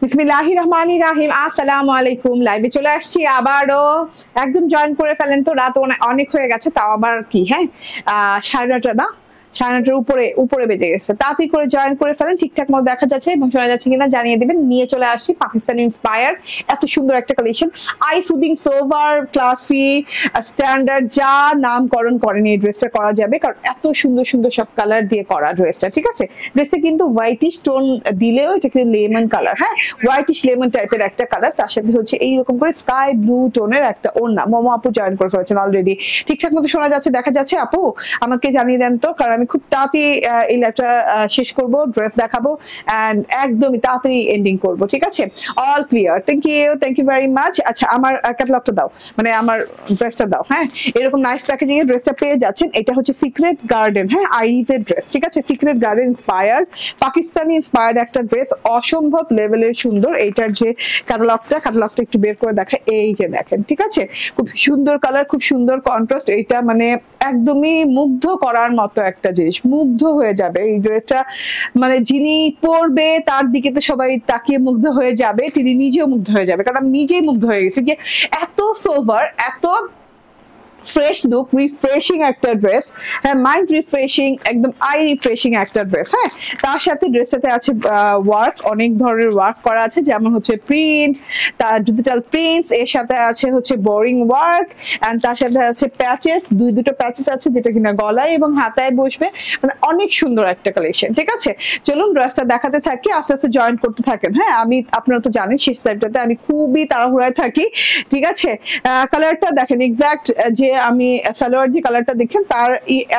বিসমিল্লাহির রহমানির রহিম। আসসালামু আলাইকুম। লাইভে চলে আসছি আবারও। একদম জয়েন করে ফেলেন তো, রাত অনেক হয়ে গেছে, তাও আবার কি হ্যাঁ 9:30 না, 9:30 উপরে বেজে গেছে। তাড়াতাড়ি করে জয়েন করে ফেলেন, ঠিকঠাক মতো দেখা যাচ্ছে এবং শোনা যাচ্ছে কিনা জানিয়ে দিবেন। নিয়ে চলে আসছি পাকিস্তানি ইন্সপায়ার এত সুন্দর একটা collection, I soothing sober classy standard, যা নামকরণ করেন এই ড্রেসটা করা যাবে, কারণ এত সুন্দর সুন্দর সব কালার দিয়ে করা ড্রেসটা। ঠিক আছে, ড্রেসটা কিন্তু হোয়াইটিশ টোন দিলেও এটা কিন্তু লেমন কালার, হ্যাঁ হোয়াইটিশ লেমন টাইপের একটা কালার, তার সাথে হচ্ছে এইরকম করে স্কাই ব্লু টোনের একটা ওড়না। মোমো আপু জয়েন করে ফেলেছেন অলরেডি, ঠিকঠাক মতো শোনা যাচ্ছে দেখা যাচ্ছে? আপু আমাকে জানিয়ে দেন তো, কারণ আমি খুব তাড়াতাড়ি এই লাইভটা শেষ করব, ড্রেস দেখাবো এন্ড একদমই তাড়াতাড়ি এন্ডিং করব। ঠিক আছে, all clear, thank you very much. আচ্ছা আমার ক্যাটালগটা দাও, মানে আমার ড্রেসটা দাও। হ্যাঁ এরকম নাইস প্যাকেজিং এর ড্রেসটা পেয়ে যাচ্ছেন। এটা হচ্ছে সিক্রেট গার্ডেন, হ্যাঁ আইরিজের ড্রেস। ঠিক আছে, secret garden inspired, Pakistani inspired একটা ড্রেস, অসম্ভব লেভেলের সুন্দর। এইটার যে ক্যাটালগটা একটু বের করে দেখা, এই যে দেখেন। ঠিক আছে, খুব সুন্দর কালার, খুব সুন্দর কন্ট্রাস্ট, এইটা মানে একদমই মুগ্ধ করার মতো একটা জিনিস, মুগ্ধ হয়ে যাবে এই ড্রেসটা। মানে যিনি পরবে তার দিকে তো সবাই তাকিয়ে মুগ্ধ হয়ে যাবে, তিনি নিজেও মুগ্ধ হয়ে যাবে, কারণ আমি নিজেই মুগ্ধ হয়ে গেছি যে এত সোভার, এত ফ্রেশ লুক, রিফ্রেশিং একটা ড্রেস, হ্যাঁ মাইন্ড রিফ্রেশিং, একদম আই রিফ্রেশিং একটা ড্রেস। হ্যাঁ তার সাথে ড্রেসটাতে আছে ওয়ার্ক, অনেক ধরনের ওয়ার্ক করা আছে, যেমন হচ্ছে প্রিন্ট, তার ডিজিটাল প্রিন্টস, এর সাথে আছে হচ্ছে বোরিং ওয়ার্ক এন্ড তার সাথে আছে প্যাচেস, দুটো প্যাচেস আছে যেটা কিনা গলায় এবং হাতায় বসবে, মানে অনেক সুন্দর একটা কালেকশন। ঠিক আছে, চলুন ড্রেসটা দেখাতে থাকি, আস্তে আস্তে জয়েন করতে থাকেন। হ্যাঁ আমি, আপনারা তো জানেন শেষ টাইমটাতে আমি খুবই তাড়াহুড়ায় থাকি। ঠিক আছে, কালারটা দেখেন এক্সাক্ট, যে আমি সালোয়ার যে কালারটা দেখছেন তার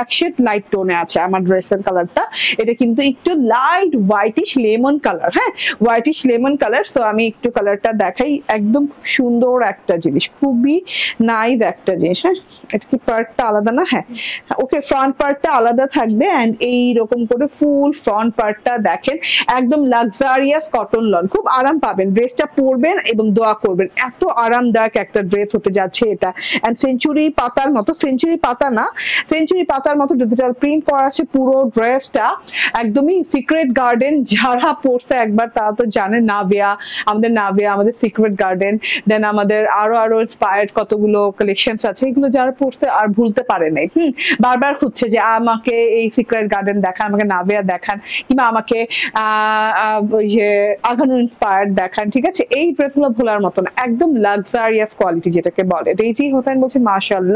এক শেড লাইট টোনে আছে আমার ড্রেসের কালারটা। এটা কিন্তু একটু লাইট হোয়াইটিশ লেমন কালার, হ্যাঁ হোয়াইটিশ লেমন কালার। সো আমি একটু কালারটা দেখাই, একদম খুব সুন্দর একটা জিনিস, খুবই নাইস একটা জিনিস। হ্যাঁ এটা কি পার্টটা আলাদা না? হ্যাঁ ওকে, ফ্রন্ট পার্টটা আলাদা থাকবে এন্ড এইরকম করে ফুল ফ্রন্ট পার্টটা দেখেন, একদম লাক্সারিয়াস কটন লন, খুব আরাম পাবেন। ড্রেসটা পরবেন এবং দোয়া করবেন, এত আরামদায়ক একটা ড্রেস হতে যাচ্ছে এটা। এন্ড সেঞ্চুরি পাতার মতো, সেঞ্চুরি পাতা না, সেঞ্চুরি পাতার মতো ডিজিটাল প্রিন্ট করা আছে পুরো ড্রেসটা, একদমই সিক্রেট গার্ডেন। যারা পড়ছে একবার তারা তো জানে, নাভিয়া, আমাদের সিক্রেট গার্ডেন, দেন আমাদের আরো ইন্সপায়ার্ড কতগুলো কালেকশনস আছে, এগুলো যারা পড়ছে আর ভুলতে পারে নাই। বারবার খুঁজছে যে আমাকে এই সিক্রেট গার্ডেন দেখান, আমাকে নাভিয়া দেখান, কিংবা আমাকে ওই যে আঘানু ইন্সপায়ার্ড দেখান। ঠিক আছে, এই ড্রেসগুলো ভোলার মতো না, একদম লাক্সারিয়াস কোয়ালিটি যেটাকে বলে। রেজি হোসেন বলছেন মাশাআল্লাহ,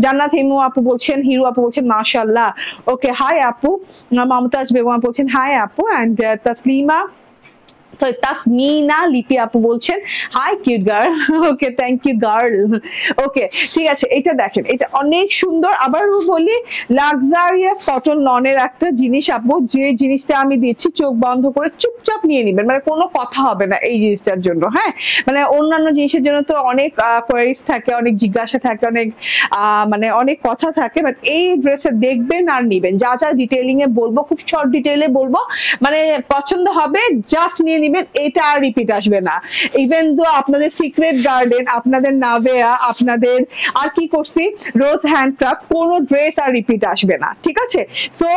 জান্নাত হিমু আপু বলছেন, হিরু আপু বলছেন মাশাআল্লাহ। ওকে হাই আপু, মমতাজ বেগম বলছেন হাই আপু, এন্ড তাসলিমা তাসমিনা লিপি আপু বলছেন hi cute girl. Okay thank you girl. Okay ঠিক আছে, এটা দেখেন, এটা অনেক সুন্দর। আবার বলি লাক্সারিয়াস কটন লনের একটা জিনিস আপু, যে জিনিসটা আমি দিচ্ছি চোখ বন্ধ করে চুপচাপ নিয়ে নিবেন, মানে কোনো কথা হবে না এই জিনিসটার জন্য। হ্যাঁ মানে অন্যান্য জিনিসের জন্য তো অনেক কোয়ারিজ থাকে, অনেক জিজ্ঞাসা থাকে, অনেক মানে অনেক কথা থাকে, বাট এই ড্রেসে দেখবেন আর নিবেন। যা যা ডিটেইলিং এ বলবো খুব শর্ট ডিটেইলে বলবো, মানে পছন্দ হবে জাস্ট নিয়ে নিবেন, এটা আর রিপিট আসবে না। ইভেন তো আপনাদের সিক্রেট গার্ডেন, আপনাদের নাভিয়া, আপনাদের আর কি করছি রোজ হ্যান্ডক্রাফট, কোন ড্রেস আর রিপিট আসবে না। ঠিক আছে, সো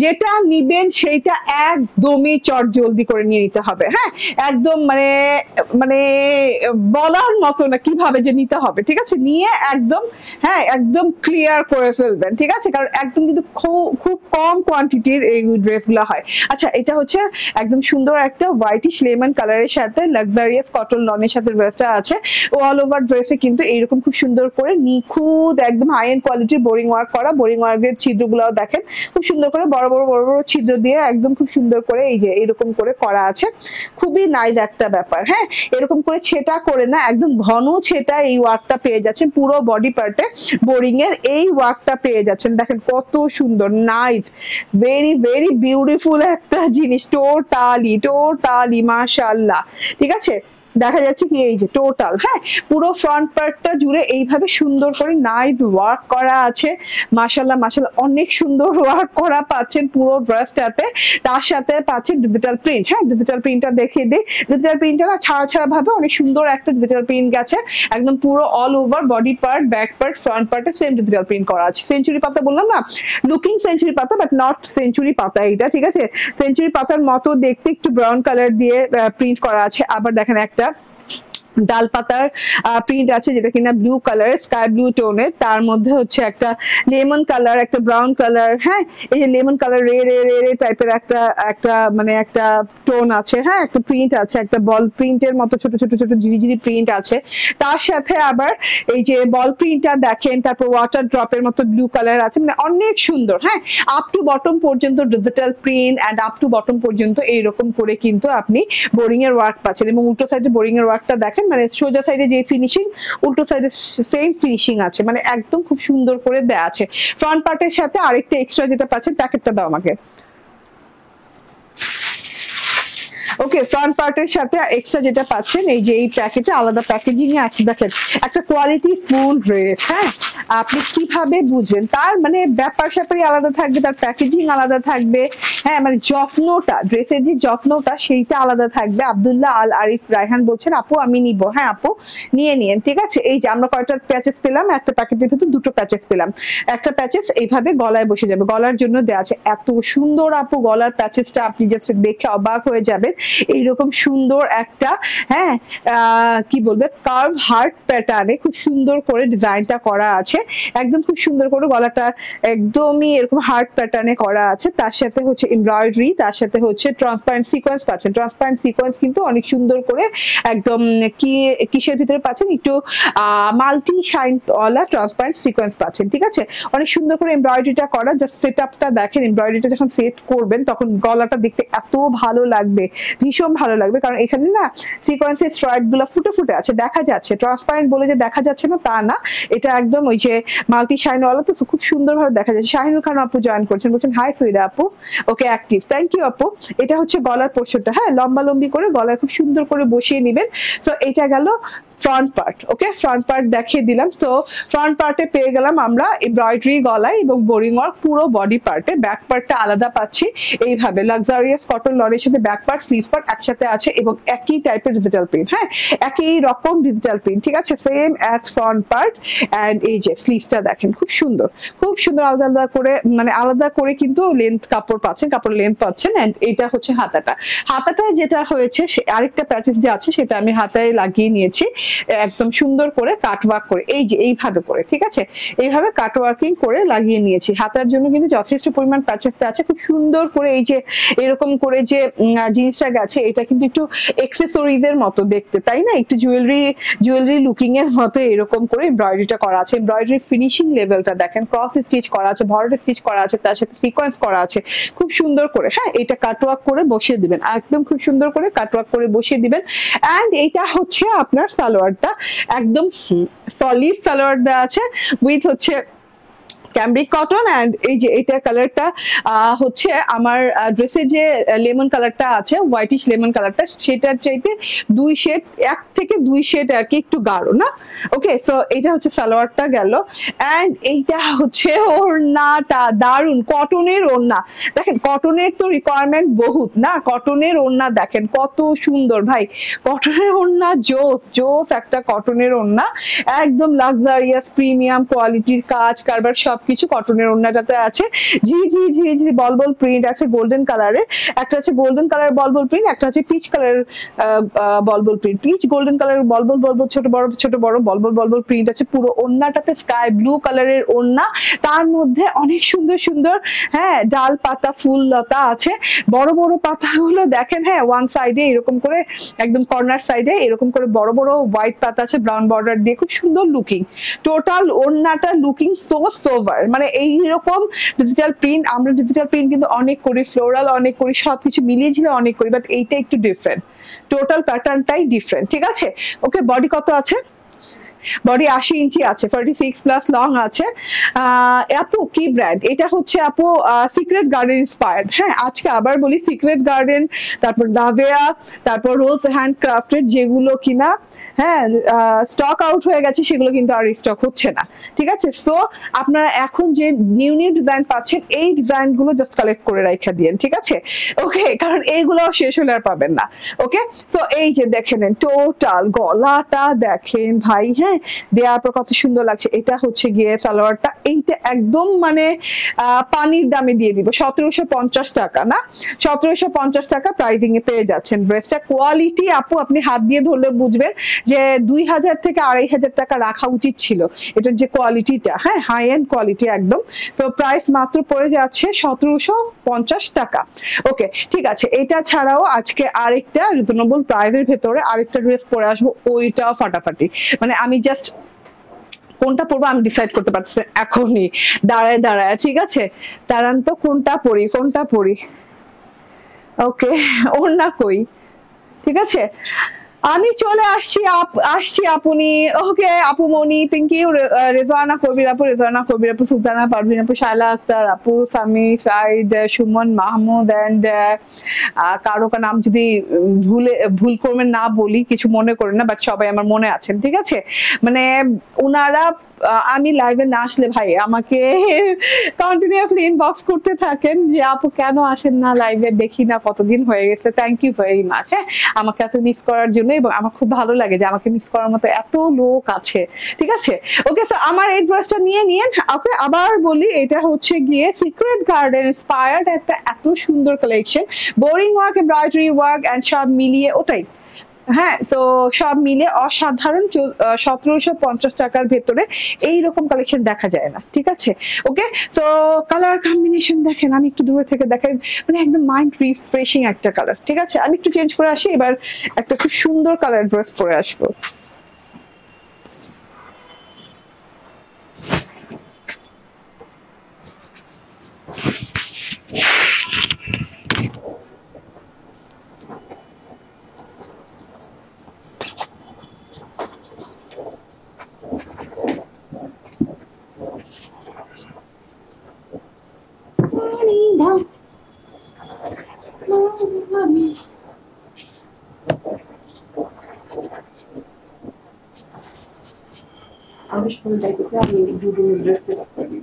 যেটা নিবেন সেইটা একদমই চট জলদি করে নিয়ে নিতে হবে। হ্যাঁ একদম মানে মানে বলার মতো না কিভাবে যে নিতে হবে। ঠিক আছে, নিয়ে একদম হ্যাঁ একদম ক্লিয়ার করে ফেলবেন। ঠিক আছে, কারণ একদম কিন্তু খুব কম কোয়ান্টিটির এই ড্রেসগুলো হয়। আচ্ছা এটা হচ্ছে একদম সুন্দর একটা হোয়াইটিশ লেমন কালারের সাথে লাক্সারিয়াস কটন লনের সাথে ড্রেসটা আছে। অল ওভার ড্রেসে কিন্তু এইরকম খুব সুন্দর করে নিখুঁত একদম হাই এন্ড কোয়ালিটির বোরিং ওয়ার্ক করা, বোরিং ওয়ার্কের ছিদ্রগুলো দেখেন খুব সুন্দর করে বড় বড় ছিদ্র দিয়ে একদম খুব সুন্দর করে এই যে এরকম করে করা আছে, খুবই নাইস একটা ব্যাপার। হ্যাঁ এরকম করে ছেটা করে না, একদম ঘন ছেটা এই ওয়ার্কটা পেয়ে যাচ্ছেন পুরো বডি পার্টে, বোরিং এর এই ওয়ার্কটা পেয়ে যাচ্ছেন। দেখেন কত সুন্দর, নাইস, ভেরি ভেরি বিউটিফুল একটা জিনিস, টোটালি মাশাআল্লাহ। ঠিক আছে, দেখা যাচ্ছে কি এই যে টোটাল, হ্যাঁ পুরো ফ্রন্ট পার্টটা জুড়ে এইভাবে সুন্দর করে নাইস ওয়ার্ক করা আছে। মাশাআল্লাহ মাশাআল্লাহ অনেক সুন্দর ওয়ার্ক করা পাচ্ছেন পুরো ড্রেসটাতে। তার সাথে পাচ্ছেন ডিজিটাল প্রিন্ট, হ্যাঁ ডিজিটাল প্রিন্টটা দেখিয়ে দিই। ডিজিটাল প্রিন্টটা না ছাড়া ছাড়া ভাবে অনেক সুন্দর একটা ডিজিটাল প্রিন্ট গেছে, একদম পুরো all over body part, back part, front পার্টে সেম ডিজিটাল প্রিন্ট করা আছে। সেঞ্চুরি পাতা বললাম না, লুকিং সেঞ্চুরি পাতা বাট নট সেঞ্চুরি পাতা এটা, ঠিক আছে। সেঞ্চুরি পাতার মতো দেখতে একটু ব্রাউন কালার দিয়ে প্রিন্ট করা আছে। আবার দেখেন একটা ডাল পাতার প্রিন্ট আছে যেটা কিনা ব্লু কালার, স্কাই ব্লু টোনের, তার মধ্যে হচ্ছে একটা লেমন কালার, একটা ব্রাউন কালার, হ্যাঁ এই যে লেমন কালার রে রে রে রে টাইপের একটা একটা মানে একটা টোন আছে, হ্যাঁ একটা প্রিন্ট আছে, একটা বল প্রিন্টের মতো ছোট ছোট ছোট ঝিরিঝিরি প্রিন্ট আছে। তার সাথে আবার এই যে বল প্রিন্টটা দেখেন, তারপর ওয়াটার ড্রপের মতো ব্লু কালার আছে, মানে অনেক সুন্দর, হ্যাঁ আপ টু বটম পর্যন্ত digital print and up to bottom পর্যন্ত এইরকম করে কিন্তু আপনি বোরিং এর ওয়ার্ক পাচ্ছেন। এবং উল্টো সাইডে বোরিং এর ওয়ার্কটা দেখেন, মানে সোজা সাইডে যে ফিনিশিং উল্টো সাইডে সেম ফিনিশিং আছে, মানে একদম খুব সুন্দর করে দেয়া আছে। ফ্রন্ট পার্টের সাথে আরেকটা এক্সট্রা যেটা পাচ্ছেন, প্যাকেটটা দাও আমাকে। ওকে, ফ্রন্ট পার্টের সাথে এক্সট্রা যেটা পাচ্ছেন এই যে এই প্যাকেটে আলাদা প্যাকেজিং এ আছে, দেখেন একটা কোয়ালিটি ফুল ড্রেস, হ্যাঁ আপনি কিভাবে বুঝবেন তার মানে ব্যাপার স্যাপারই আলাদা থাকবে, তার প্যাকেজিং আলাদা থাকবে, হ্যাঁ মানে যত্নটা, ড্রেসের যে যত্নটা সেইটা আলাদা থাকবে। আব্দুল্লাহ আল আরিফ রায়হান বলছেন আপু আমি নিব, হ্যাঁ আপু নিয়ে নিন, ঠিক আছে। এই যে আমরা কয়টা প্যাচেস পেলাম, একটা প্যাকেটের ভিতর দুটো প্যাচেস পেলাম, একটা প্যাচেস এইভাবে গলায় বসে যাবে, গলার জন্য দেওয়া আছে। এত সুন্দর আপু গলার প্যাচেসটা, আপনি জাস্ট দেখে অবাক হয়ে যাবেন। এইরকম সুন্দর একটা, হ্যাঁ কি বলবে কার্ভ হার্ট প্যাটার্নে খুব সুন্দর করে ডিজাইনটা করা আছে, একদম খুব সুন্দর করে গলাটা একদমই এরকম হার্ট প্যাটার্নে করা আছে। তার সাথে হচ্ছে এমব্রয়ডারি, তার সাথে হচ্ছে ট্রান্সপারেন্ট সিকোয়েন্স পাচ্ছেন। ট্রান্সপারেন্ট সিকোয়েন্স কিন্তু অনেক সুন্দর করে একদম কি কিসের ভিতরে পাচ্ছেন, একটু মাল্টি শাইন ওয়ালা ট্রান্সপারেন্ট সিকোয়েন্স পাচ্ছেন, ঠিক আছে। অনেক সুন্দর করে এমব্রয়ডারিটা করা, জাস্ট সেট আপটা দেখেন, এমব্রয়ডারিটা যখন সেট করবেন তখন গলাটা দেখতে এত ভালো লাগবে, ভীষণ ভালো লাগবে। কারণ এখানে না সিকোয়েন্সের স্ট্রাইপ গুলো ফুটে ফুটে আছে, দেখা যাচ্ছে, ট্রান্সপারেন্ট বলে যে দেখা যাচ্ছে না তা না, এটা একদম ওই যে মাল্টি শাইন ওয়ালা, তো খুব সুন্দর ভাবে দেখা যাচ্ছে। শাহিনুর খান আপু জয়েন করছেন, বলছেন হাই সুইরা আপু, ওকে অ্যাক্টিভ, থ্যাংক ইউ আপু। এটা হচ্ছে গলার পোর্শনটা, হ্যাঁ লম্বা লম্বি করে গলায় খুব সুন্দর করে বসিয়ে নেবেন। তো এটা গেল ফ্রন্ট পার্ট, ওকে ফ্রন্ট পার্ট দেখিয়ে দিলাম। সো ফ্রন্ট পার্টে পেয়ে গেলাম আমরা এমব্রয়ডারি গলায় এবং বোরিং ওয়ার্ক পুরো বডি পার্টে। ব্যাক পার্টটা আলাদা পাচ্ছি এইভাবে লাক্সারিয়াস কটন লনের সাথে ব্যাক পার্ট স্লিভ পার্ট একসাথে আছে এবং একই টাইপের ডিজিটাল প্রিন্ট, হ্যাঁ একই রকম ডিজিটাল প্রিন্ট, ঠিক আছে same as front part. And এই যে স্লিভসটা দেখেন খুব সুন্দর, খুব সুন্দর আলাদা আলাদা করে, মানে আলাদা করে কিন্তু লেন্থ কাপড় পাচ্ছেন, কাপড় লেন্থ পাচ্ছেন। অ্যান্ড এটা হচ্ছে হাতাটা, হাতাটায় যেটা হয়েছে আরেকটা প্যাচেস যে আছে সেটা আমি হাতায় লাগিয়ে নিয়েছি একদম সুন্দর করে কাটওয়ার্ক করে, এই যে এইভাবে করে, ঠিক আছে এইভাবে কাটওয়ার্কিং করে লাগিয়ে নিয়েছি। হাতার জন্য কিন্তু যথেষ্ট পরিমাণ প্যাচেসটা আছে, খুব সুন্দর করে এই যে এরকম করে যে জিনিসটা গেছে, এটা কিন্তু একটু এক্সেসরিজ এর মতো দেখতে, তাই না, একটু জুয়েলারি লুকিং এর মতো এরকম করে এমব্রয়ডারিটা করা আছে। এমব্রয়ডারি ফিনিশিং লেভেলটা দেখেন, ক্রস স্টিচ করা আছে, ভরাট স্টিচ করা আছে, তার সাথে সিকোয়েন্স করা আছে খুব সুন্দর করে, হ্যাঁ এটা কাটওয়ার্ক করে বসিয়ে দিবেন, একদম খুব সুন্দর করে কাটওয়ার্ক করে বসিয়ে দিবেন। এন্ড এইটা হচ্ছে আপনার সালোয়ারটা, একদম সলিড সালোয়ার দেওয়া আছে উইথ হচ্ছে ক্যামব্রিক কটন। অ্যান্ড এই যে এটা কালারটা হচ্ছে আমার ড্রেসের যে লেমন কালারটা আছে, হোয়াইটিশ লেমন কালারটা, সেটার চাইতে 2 শেড, 1 থেকে 2 শেড আর কি একটু গাঢ় না। ওকে সো এটা হচ্ছে সালোয়ারটা গেল। অ্যান্ড এইটা হচ্ছে ওড়নাটা, দারুন কটনের ওড়না, দেখেন কটনের তো রিকোয়ারমেন্ট বহুত না, কটনের ওড়না দেখেন কত সুন্দর ভাই, কটনের ওড়না জোস জোস একটা কটনের ওড়না, একদম লাক্সারিয়াস প্রিমিয়াম কোয়ালিটির কাজ কারবার সবকিছু কটনের ওড়নাটাতে আছে। জি জি জি জি বল বল প্রিন্ট আছে গোল্ডেন কালারের, একটা আছে golden colour ball ball print, একটা আছে peach colour ball ball print, peach golden colour ball ball ball ball ছোট বড় বল বল প্রিন্ট আছে পুরো ওড়নাটাতে, স্কাই ব্লু কালারের ওড়না, তার মধ্যে অনেক সুন্দর সুন্দর হ্যাঁ ডাল পাতা ফুল লতা আছে, বড় বড় পাতাগুলো দেখেন, হ্যাঁ ওয়ান সাইডে এরকম করে একদম কর্নার সাইডে এরকম করে বড় বড় হোয়াইট পাতা আছে ব্রাউন বর্ডার দিয়ে, খুব সুন্দর লুকিং, টোটাল ওড়নাটা লুকিং সো সোভার। মানে এইরকম ডিজিটাল প্রিন্ট, আমরা ডিজিটাল প্রিন্ট কিন্তু অনেক করি, ফ্লোরাল অনেক করি, সবকিছু মিলিয়ে ঝিলে অনেক করি, বাট এইটা একটু ডিফারেন্ট, টোটাল প্যাটার্নটাই ডিফারেন্ট, ঠিক আছে। ওকে বডি কত আছে, বডি 80 ইঞ্চি আছে, 46 প্লাস লং আছে। আপু কি ব্র্যান্ড এটা? হচ্ছে আপু সিক্রেট গার্ডেন ইন্সপায়ার্ড। হ্যাঁ, আজকে আবার বলি সিক্রেট গার্ডেন, তারপর নাভিয়া, তারপর রোজ হ্যান্ডক্রাফটেড, যেগুলো কিনা হ্যাঁ স্টক আউট হয়ে গেছে, সেগুলো কিন্তু আর স্টক হচ্ছে না। ঠিক আছে, সো আপনারা এখন যে নিউ নিউ ডিজাইন পাচ্ছেন, এই ডিজাইন গুলো জাস্ট কালেক্ট করে রাখা দিয়েন। ঠিক আছে, ওকে, কারণ এইগুলো শেষ হলে আর পাবেন না। ওকে, সো এই যে দেখেন টোটাল গলাটা দেখেন ভাই, হ্যাঁ দেওয়ার পর কত সুন্দর লাগছে। এটা হচ্ছে গিয়ে সালোয়ারটা, এইটা একদম মানে পানির দামে দিয়ে দিব, 1750 টাকা না, 1750 টাকা প্রাইজিং এ পেয়ে যাচ্ছেন ড্রেসটা। কোয়ালিটি আপু আপনি হাত দিয়ে ধরলে বুঝবেন যে 2000 থেকে 2500 টাকা রাখা উচিত ছিল এটার যে কোয়ালিটিটা, হ্যাঁ হাই এন্ড কোয়ালিটি একদম। তো প্রাইস মাত্র পড়ে যাচ্ছে 1750 টাকা। ওকে ঠিক আছে, এটা ছাড়াও আজকে আরেকটা রিজনেবল প্রাইসের ভেতরে আরেকটা ড্রেস পরে আসবো, ওইটাও ফাটাফাটি। মানে আমি জাস্ট কোনটা পরবো আমি ডিসাইড করতে পারছি এখনই দাঁড়ায় দাঁড়ায়। ঠিক আছে, দাঁড়ান তো কোনটা পরি কোনটা পরি। ওকে, ওর না কই, ঠিক আছে আমি চলে আসছি আপনি। ওকে আপু মনি, থ্যাংক ইউ। রেজওয়ানা কবির আপু, রেজওয়ানা কবির আপু, সুলতানা পারভিন আপু, শায়লা আক্তার আপু, সামি সাইদ, সুমন মাহমুদ এন্ড কারো নাম যদি ভুল করবেন না বলি কিছু মনে করেন না, বাট সবাই আমার মনে আছেন। ঠিক আছে, মানে উনারা আমি লাইভে না আসলে ভাই আমাকে কন্টিনিউয়াসলি ইনবক্স করতে থাকেন যে আপু কেন আসেন না লাইভে, দেখি না কতদিন হয়ে গেছে। থ্যাংক ইউ ভেরি মাচ, হ্যাঁ আমাকে এত মিস করার জন্য, এবং আমার খুব ভালো লাগে যে আমাকে মিস করার মতো এত লোক আছে। ঠিক আছে, ওকে তো আমার এই ড্রেসটা নিয়ে নিয়েন। ওকে আবার বলি, এটা হচ্ছে গিয়ে সিক্রেট গার্ডেন ইন্সপায়ার্ড একটা এত সুন্দর collection, boring work, embroidery work and সব মিলিয়ে ওটাই, হ্যাঁ তো সব মিলে অসাধারণ 1750 টাকার ভেতরে এইরকম কালেকশন দেখা যায় না। ঠিক আছে, ওকে তো কালার কম্বিনেশন দেখেন, আমি একটু দূরে থেকে দেখাই, মানে একদম মাইন্ড রিফ্রেশিং একটা কালার। ঠিক আছে, আমি একটু চেঞ্জ করে আসি, এবার একটা খুব সুন্দর কালার ড্রেস পরে আসবো। আমি শুনে দেখতে আমি দুদিন ড্রেস সেট করি।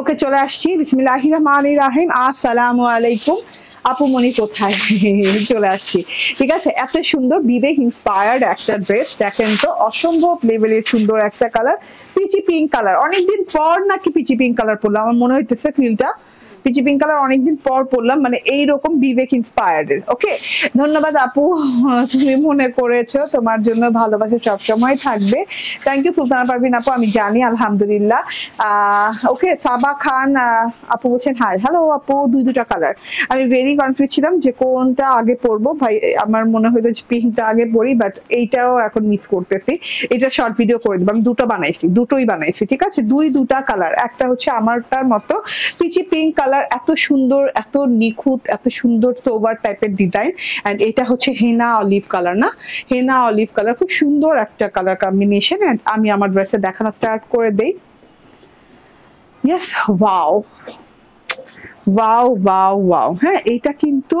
ওকে চলে আসছি, বিসমিল্লাহির রহমানির রহিম। আসসালামু আলাইকুম আপু মনি, কোথায় চলে আসছি। ঠিক আছে, এত সুন্দর বিবেক ইন্সপায়ার্ড একটা ড্রেস দেখেন তো, অসম্ভব লেভেলের সুন্দর একটা কালার, পিচি পিঙ্ক কালার। অনেকদিন পর নাকি পিচি পিঙ্ক কালার পরলাম, আমার মনে হইতেছে ফিলটা পিচি পিঙ্ক কালার অনেকদিন পর পরলাম, মানে এইরকম বিবেক ইন্সপায়ার্ড। ওকে ধন্যবাদ আপু, তুমি মনে করেছো, তোমার জন্য ভালোবাসা সবসময় থাকবে। থ্যাংক ইউ সুলতানা পারভিন আপু, আমি জানি আলহামদুলিল্লাহ। ওকে সাবা খান আপু বলছেন হাই, হ্যালো আপু, দুইটা কালার। আমি ভেরি কনফিউজ ছিলাম যে কোনটা আগে পরবো ভাই, আমার মনে হলো যে পিঙ্কটা আগে পরি, বাট এইটাও এখন মিস করতেছি। এটা শর্ট ভিডিও করে দেবো, আমি দুটোই বানাইছি। ঠিক আছে, দুটা কালার, একটা হচ্ছে আমারটার মতো পিচি পিঙ্ক কালার, কালার, এত সুন্দর, এত নিখুঁত, এত সুন্দর সোবার টাইপের ডিজাইন। এন্ড এটা হচ্ছে হেনা অলিভ কালার, না হেনা অলিভ কালার, খুব সুন্দর একটা কালার কম্বিনেশন। এন্ড আমি আমার ড্রেসে দেখানো স্টার্ট করে দেই। Yes, wow wow wow wow. হ্যাঁ, এটা কিন্তু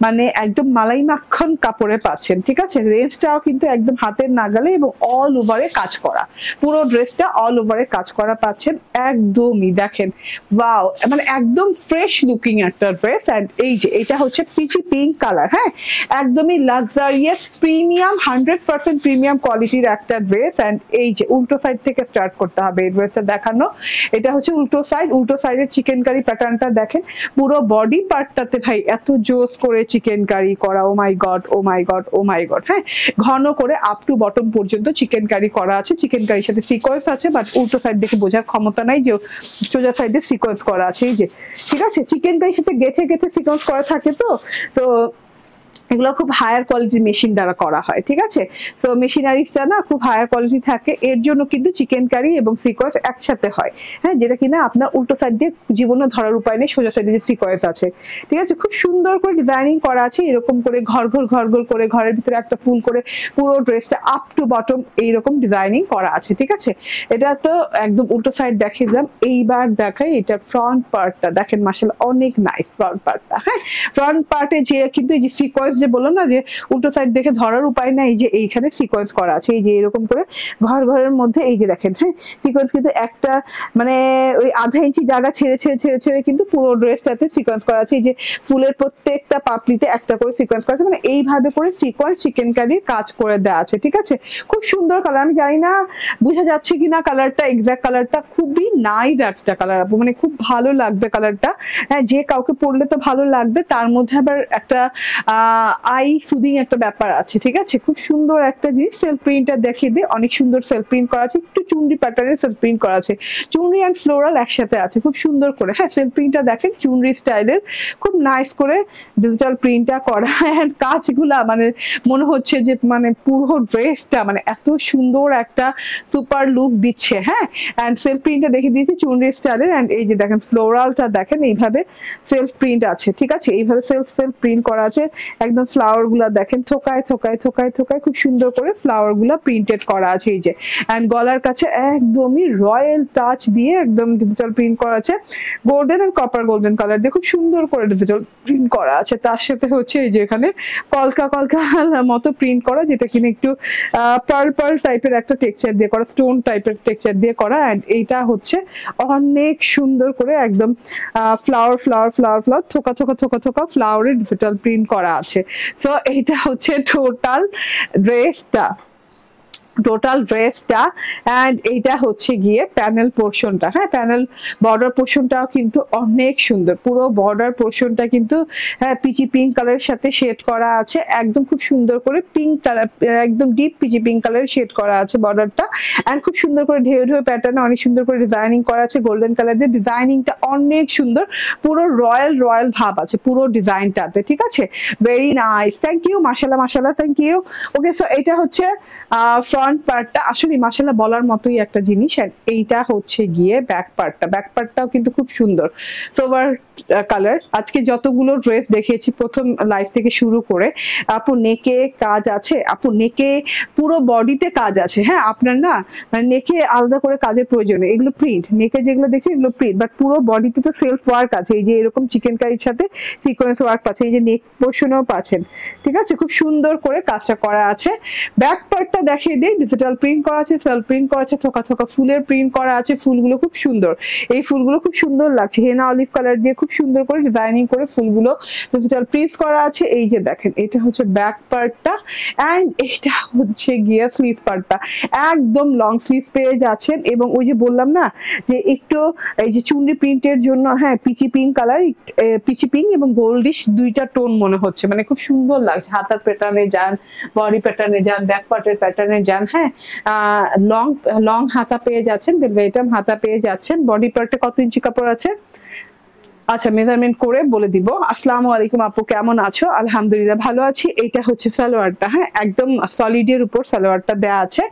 মানে একদম মালাই মাখন কাপড়ে পাচ্ছেন, ঠিক আছে। রেঞ্জটাও কিন্তু একদম হাতের নাগালে এবং অল ওভারে কাজ করা, পুরো ড্রেসটা অল ওভারে কাজ করা পাচ্ছেন। একদমই দেখেন ওয়াও, মানে একদম ফ্রেশ লুকিং একটা ড্রেস। এন্ড এই যে এটা হচ্ছে পিচি পিঙ্ক কালার। হ্যাঁ, একদমই লাক্সারিয়াস প্রিমিয়াম 100% প্রিমিয়াম কোয়ালিটির একটা ড্রেস। এন্ড এই যে উল্টো সাইড থেকে স্টার্ট করতে হবে এই ড্রেসটা দেখানো। এটা হচ্ছে উল্টো সাইড, উল্টো সাইডের চিকেন কারি প্যাটার্নটা দেখেন, পুরো বডি পার্টটাতে ভাই এত জোস করে চিকেন কারি করা, ও মাই গড ও মাই গড ও মাই গড। হ্যাঁ, ঘন করে আপ টু বটম পর্যন্ত চিকেন কারি করা আছে। চিকেন কারির সাথে সিকোয়েন্স আছে, বাট উল্টো সাইড দেখে বোঝার ক্ষমতা নাই যে সোজা সাইডে সিকোয়েন্স করা আছে। এই যে ঠিক আছে, চিকেন কারির সাথে গেথে গেথে সিকোয়েন্স করা থাকে। তো এগুলো খুব হায়ার কোয়ালিটির মেশিন দ্বারা করা হয়, ঠিক আছে। তো মেশিনারিজটা না খুব হায়ার কোয়ালিটি থাকে, এর জন্য কিন্তু চিকেন কারি এবং সিকোয়েন্স একসাথে হয়। হ্যাঁ, যেটা কিনা আপনার উল্টো সাইড দিয়ে জীবনে ধরার উপায় নেই, সোজা সাইডে যে সিকোয়েন্স আছে, ঠিক আছে। খুব সুন্দর করে ডিজাইনিং করা আছে, এরকম করে ঘর ঘর ঘর ঘর করে ঘরের ভিতরে একটা ফুল করে পুরো ড্রেসটা আপ টু বটম এইরকম ডিজাইনিং করা আছে, ঠিক আছে। এটা তো একদম উল্টো সাইড দেখিয়ে দিলাম। এইবার দেখাই এটা ফ্রন্ট পার্টটা, দেখেন মাশাআল্লাহ অনেক নাইস ফ্রন্ট পার্টটা। হ্যাঁ, ফ্রন্ট পার্টে যে কিন্তু এই যে সিকোয়েন্স যে বললাম না যে উল্টো সাইড দেখে ধরার উপায় নাই, এই যে এইখানে সিকোয়েন্স করা আছে, এই যে এরকম করে ঘর ঘরের মধ্যে এই যে দেখেন। হ্যাঁ, সিকোয়েন্স কিন্তু একটা মানে ওই আধা ইঞ্চি জায়গা ছেড়ে ছেড়ে ছেড়ে ছেড়ে কিন্তু পুরো ড্রেসটাতে সিকোয়েন্স করা আছে। এই যে ফুলের প্রত্যেকটা পাপড়িতে একটা করে সিকোয়েন্স করা আছে, মানে এইভাবে করে সিকোয়েন্স চিকেন কারির কাজ করে দেওয়া আছে, ঠিক আছে। খুব সুন্দর কালার, আমি জানি না বোঝা যাচ্ছে কিনা কালারটা, এক্সাক্ট কালারটা খুবই নাইস একটা কালার, মানে খুব ভালো লাগবে কালারটা। হ্যাঁ, যে কাউকে পরলে তো ভালো লাগবে, তার মধ্যে আবার একটা আই সুদিং একটা ব্যাপার আছে, ঠিক আছে। খুব সুন্দর একটা জিনিস। সেলফ প্রিন্টটা দেখিয়ে দিই, অনেক সুন্দর সেলফ প্রিন্ট করা আছে, একটু চুনরি প্যাটার্নের সেলফ প্রিন্ট করা আছে, চুনরি অ্যান্ড ফ্লোরাল একসাথে আছে, খুব সুন্দর করে। হ্যাঁ, সেলফ প্রিন্টটা দেখেন চুনরি স্টাইলের, খুব নাইস করে ডিজিটাল প্রিন্টটা করা। অ্যান্ড কাজগুলা মানে মনে হচ্ছে যে মানে পুরো ড্রেসটা মানে এত সুন্দর একটা সুপার লুক দিচ্ছে। হ্যাঁ, অ্যান্ড সেলফ প্রিন্টটা দেখে দিয়েছি চুনরি স্টাইলের। অ্যান্ড এই যে দেখেন ফ্লোরালটা দেখেন, এইভাবে সেলফ প্রিন্ট আছে, ঠিক আছে। এইভাবে সেলফ প্রিন্ট করা আছে, একদম ফ্লাওয়ার গুলা দেখেন থোকায় থোকায় থোকায় থোকায় খুব সুন্দর করে ফ্লাওয়ার গুলা প্রিন্টেড করা আছে। এই যে এন্ড গলার কাছে একদমই রয়্যাল টাচ দিয়ে একদম ডিজিটাল প্রিন্ট করা আছে, golden and copper golden colour দিয়ে খুব সুন্দর করে ডিজিটাল প্রিন্ট করা আছে। তার সাথে হচ্ছে এই যে এখানে কলকা কলকা মতো প্রিন্ট করা, যেটা কিনা একটু পার্ল পার্ল টাইপের একটা টেক্সচার দিয়ে করা, স্টোন টাইপের টেক্সচার দিয়ে করা। এন্ড এইটা হচ্ছে অনেক সুন্দর করে একদম ফ্লাওয়ার ফ্লাওয়ার ফ্লাওয়ার ফ্লাওয়ার থোকা থোকা থোকা থোকা ফ্লাওয়ারের ডিজিটাল প্রিন্ট করা আছে। সো এইটা হচ্ছে টোটাল ড্রেসটা, অ্যান্ড এইটা হচ্ছে গিয়ে প্যানেল পোর্শনটা। হ্যাঁ, প্যানেল বর্ডার পোর্শনটাও কিন্তু অনেক সুন্দর, পুরো বর্ডার পোর্শনটা কিন্তু হ্যাঁ পিচি পিঙ্ক কালারের সাথে শেড করা আছে, একদম খুব সুন্দর করে পিঙ্ক কালার, একদম ডিপ পিচি পিঙ্ক কালারের শেড করা আছে বর্ডারটা। অ্যান্ড খুব সুন্দর করে ঢেউ ঢেউ প্যাটার্নে অনেক সুন্দর করে ডিজাইনিং করা আছে গোল্ডেন কালার দিয়ে, ডিজাইনিংটা অনেক সুন্দর, পুরো রয়্যাল রয়্যাল ভাব আছে পুরো ডিজাইনটাতে, ঠিক আছে। ভেরি নাইস, থ্যাংক ইউ, মাশাআল্লাহ মাশাআল্লাহ, থ্যাংক ইউ। ওকে, সো এটা হচ্ছে ফ্রন্ট পার্টটা, আসলে মাশাআল্লাহ বলার মতোই একটা জিনিস। আর এইটা হচ্ছে গিয়ে ব্যাক পার্টটা, ব্যাক পার্টটাও কিন্তু খুব সুন্দর সোভার কালার। আজকে যতগুলো ড্রেস দেখিয়েছি প্রথম লাইফ থেকে শুরু করে, আপু নেকে কাজ আছে, আপু নেকে পুরো বডিতে কাজ আছে। হ্যাঁ, আপনার না নেকে আলাদা করে কাজের প্রয়োজন, এগুলো প্রিন্ট, নেকে যেগুলো দেখছি এগুলো প্রিন্ট, বাট পুরো বডিতে তো সেলফ ওয়ার্ক আছে। এই যে এরকম চিকেন কারির সাথে সিকোয়েন্স ওয়ার্ক আছে, এই যে নেক পোর্শনও পাচ্ছেন, ঠিক আছে। খুব সুন্দর করে কাজটা করা আছে। ব্যাক পার্টটা দেখিয়ে দিই, ডিজিটাল প্রিন্ট করা আছে, সেলফ প্রিন্ট করা আছে, থোকা থোকা ফুলের প্রিন্ট করা আছে, ফুলগুলো খুব সুন্দর, এই ফুলগুলো খুব সুন্দর লাগছে, হেনা অলিভ কালার দিয়ে খুব সুন্দর করে ডিজাইনিং করে ফুলগুলো ডিজিটাল প্রিন্ট করা আছে। এই যে দেখেন এটা হচ্ছে ব্যাক পার্টটা, এন্ড এটা হচ্ছে গিয়ে স্লিভ পার্টটা, একদম লং স্লিভ পেয়ে যাচ্ছেন। এবং ওই যে বললাম না যে একটু এই যে চুনরি প্রিন্টের জন্য, হ্যাঁ peachy pink colour, peachy pink এবং গোল্ডিশ দুইটা টোন মনে হচ্ছে, মানে খুব সুন্দর লাগছে। হাতার প্যাটার্নে যান, বডি প্যাটার্নে যান, ব্যাক পার্টের প্যাটার্নে যান। হ্যাঁ, লং লং হাতা পেয়ে যাচ্ছেন, ভেলভেটাম হাতা পেয়ে যাচ্ছেন। বডি পার্টে কত ইঞ্চি কাপড় আছে? আচ্ছা মেজারমেন্ট করে বলে দিব। আসসালামু আলাইকুম আপু, কেমন আছো? আলহামদুলিল্লাহ ভালো আছি। এইটা হচ্ছে সালোয়ারটা, হ্যাঁ একদম সলিডের উপর সালোয়ারটা দেয়া আছে।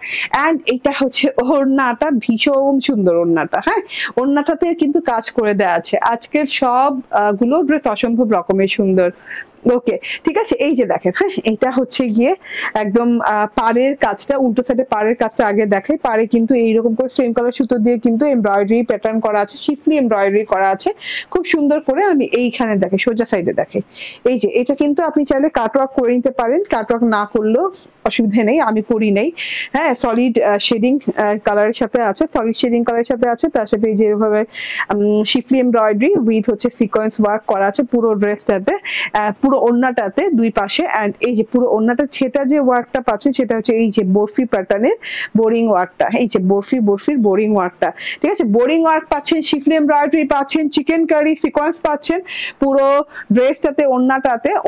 এন্ড এইটা হচ্ছে ওড়নাটা, ভীষণ সুন্দর ওড়নাটা, হ্যাঁ ওড়নাটাতে কিন্তু কাজ করে দেয়া আছে। আজকের সব গুলো ড্রেস অসম্ভব রকমের সুন্দর। ওকে ঠিক আছে, এই যে দেখেন, হ্যাঁ এটা হচ্ছে গিয়ে একদম পাড়ের কাজটা, উল্টো সাইডে পাড়ের কাজটা আগে দেখাই। পাড়ে কিন্তু এইরকম করে সেম কালার সুতো দিয়ে কিন্তু এমব্রয়ডারি প্যাটার্ন করা আছে, শিফলি এমব্রয়ডারি করা আছে খুব সুন্দর করে। আমি এইখানে দেখে সোজা সাইডে দেখে, এই যে এটা কিন্তু আপনি চাইলে কাটওয়ার্ক করে নিতে পারেন, কাটওয়ার্ক না করলেও অসুবিধা নেই, আমি করি নাই। হ্যাঁ সলিড শেডিং কালারের সাথে আছে, সলিড শেডিং কালারের সাথে আছে, তার সাথে এই যেভাবে শিফলি এমব্রয়ডারি উইথ হচ্ছে সিকোয়েন্স ওয়ার্ক করা আছে পুরো ড্রেসটাতে, পুরো ওড়নাটাতে দুই পাশে। এন্ড এই যে পুরো ওড়নাটা সেটা যে ওয়ার্কটা পাচ্ছেন সেটা হচ্ছে এই যে বরফি প্যাটার্নের বোরিং ওয়ার্কটা, এই যে বরফির বোরিং ওয়ার্কটা, ঠিক আছে বোরিং ওয়ার্ক পাচ্ছেন, শিফলি এমব্রয়ডারি পাচ্ছেন, চিকেন কারি সিকোয়েন্স পাচ্ছেন পুরো ড্রেসটাতে।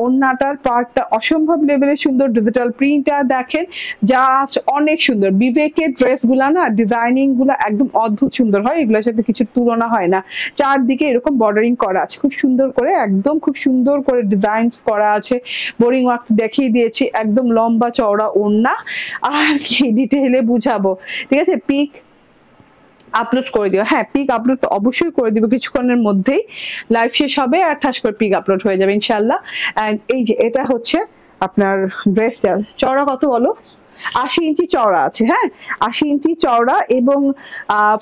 ওড়নাটার পার্টটা অসম্ভব লেভেলের সুন্দর, ডিজিটাল প্রিন্টটা দেখেন জাস্ট অনেক সুন্দর। বিবেকের ড্রেসগুলা না ডিজাইনিং গুলা একদম অদ্ভুত সুন্দর হয়, এগুলোর সাথে কিছু তুলনা হয় না। চারদিকে এরকম বর্ডারিং করা আছে খুব সুন্দর করে, একদম খুব সুন্দর করে ডিজাইন করা আছে। বোরিং ওয়ার্ক দেখিয়ে দিয়েছি, একদম লম্বা চওড়া ওড়না, আর কি ডিটেইলে বুঝাবো। ঠিক আছে, পিক আপলোড করে দিও। হ্যাঁ পিক আপলোড তো অবশ্যই করে দিব, কিছুক্ষণের মধ্যেই লাইভ শেষ হবে আর ঠাস করে পিক আপলোড হয়ে যাবে ইনশাল্লাহ। এন্ড এই যে এটা হচ্ছে আপনার ড্রেসটা চওড়া কত বলো? 80 ইঞ্চি চওড়া আছে, হ্যাঁ 80 ইঞ্চি চওড়া এবং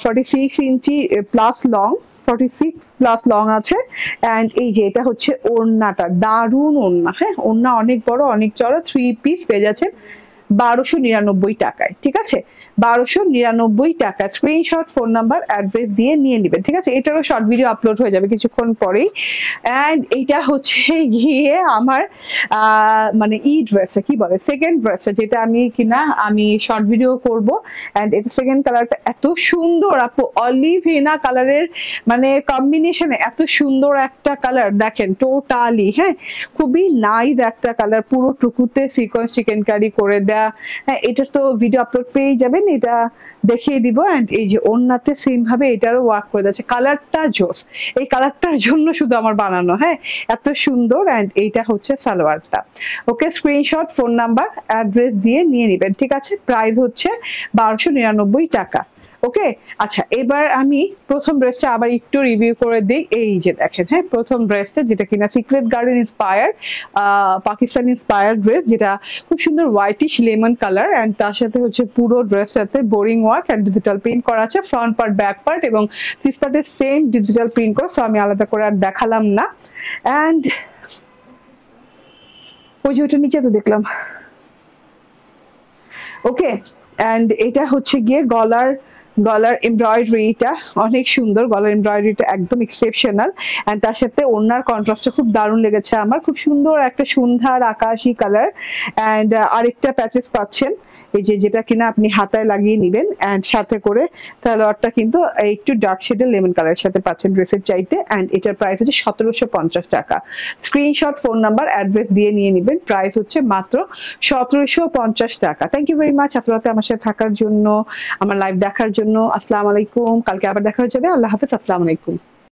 46 ইঞ্চি প্লাস লং, 46 প্লাস লং আছে। এন্ড এই যে এটা হচ্ছে ওড়নাটা, দারুণ ওড়না, হ্যাঁ ওড়না অনেক বড় অনেক চওড়া, 3 পিস পেয়ে যাচ্ছেন 1299 টাকায়। ঠিক আছে 1299 টাকা। স্ক্রিনশট, ফোন নাম্বার, অ্যাড্রেস দিয়ে নিয়ে নেবেন। ঠিক আছে, এটারও শর্ট ভিডিও আপলোড হয়ে যাবে কিছুক্ষণ পরেই। এন্ড এইটা হচ্ছে গিয়ে আমার মানে ই ড্রেসটা কি বলে, সেকেন্ড ড্রেসটা, যেটা আমি শর্ট ভিডিও করব। এন্ড এটা সেকেন্ড কালারটা এত সুন্দর আপু, অলিভ হেনা কালারের মানে কম্বিনেশনে এত সুন্দর একটা কালার দেখেন টোটালি, হ্যাঁ খুবই নাইস একটা কালার, পুরো টুকুতে সিকোয়েন্স চিকেন কারি করে দেয়া। হ্যাঁ এটা তো ভিডিও আপলোড পেয়ে যাবেন, এটা দেখিয়ে দিব। এন্ড এই যে ওড়নাতে সেম ভাবে এটারও ওয়ার্ক করে দিয়েছে, কালারটা জোস, এই কালারটার জন্য শুধু আমার বানানো, হ্যাঁ এত সুন্দর। এন্ড এইটা হচ্ছে সালোয়ারটা। ওকে স্ক্রিনশট, ফোন নাম্বার, অ্যাড্রেস দিয়ে নিয়ে নেবেন। ঠিক আছে, প্রাইস হচ্ছে 1299 টাকা। ওকে আচ্ছা, এবার আমি প্রথম ড্রেসটা আবার একটু রিভিউ করে দিই। এই যে দেখেন, হ্যাঁ প্রথম ড্রেসটা যেটা কিনা secret garden inspired, Pakistan inspired dress, যেটা খুব সুন্দর হোয়াইটিশ লেমন কালার। এন্ড তার সাথে হচ্ছে পুরো ড্রেসটাতে boring work and digital print করা আছে, ফ্রন্ট পার্ট ব্যাক পার্ট এবং সিক্স পার্টের সেম ডিজিটাল প্রিন্ট করা, সো আমি আলাদা করে আর দেখালাম না। এন্ড ওই যে ওটা নিচে তো দেখলাম। ওকে এন্ড এটা হচ্ছে গিয়ে গলার এমব্রয়ডারিটা অনেক সুন্দর, গলার এমব্রয়ডারিটা একদম এক্সেপশনাল। এন্ড তার সাথে ওড়নার কন্ট্রাস্টটা খুব দারুণ লেগেছে আমার, খুব সুন্দর একটা সন্ধ্যার আকাশি কালার। এন্ড আরেকটা প্যাচেস পাচ্ছেন এই যে, যেটা কিনা আপনি হাতায় লাগিয়ে নেবেন। এন্ড সাথে করে সালোয়ারটা কিন্তু একটু ডার্ক শেডের লেমন কালারের সাথে পাচ্ছেন ড্রেসের চাইতে। এন্ড এটার প্রাইস হচ্ছে 1750 টাকা। স্ক্রিনশট, ফোন নাম্বার, অ্যাড্রেস দিয়ে নিয়ে নেবেন। প্রাইস হচ্ছে মাত্র 1750 টাকা। থ্যাংক ইউ ভেরি মাচ আপনারা আমার সাথে থাকার জন্য, আমার লাইভ দেখার জন্য। আসসালামু আলাইকুম, কালকে আবার দেখা হয়ে যাবে। আল্লাহ হাফেজ, আসসালামু আলাইকুম।